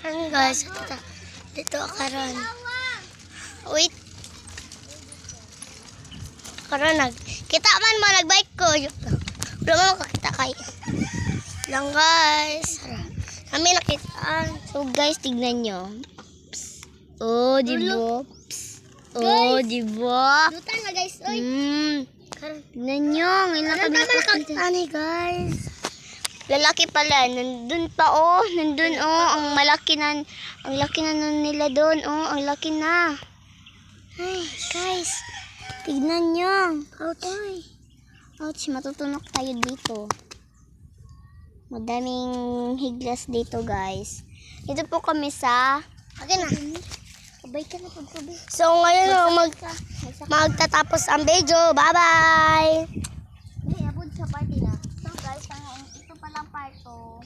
Ayan guys, dito karon. Wait. Karon kita man mo nagbike ko. Wala mo kakita kay. Lang guys. Kami nakita. So guys, tignan nyo. Oh, di ba? Oh, di ba? Lutan na guys. Oy. Tignan nyo. Ngayon lang kami nakakita. Ano guys? Lalaki pala. Nandun pa oh. Nandun oh. Ang laki na nila doon oh. Ang laki na. Ay, guys. Tignan nyo. Ouch. Ouch, matutunok tayo dito. Madaming higlas dito, guys. Dito po kami sa... Akin na. Kabay ka na pagkabay. So, ngayon magtatapos ang video. Bye-bye! Hindi, abod sa party na. So guys, ito palang part 2.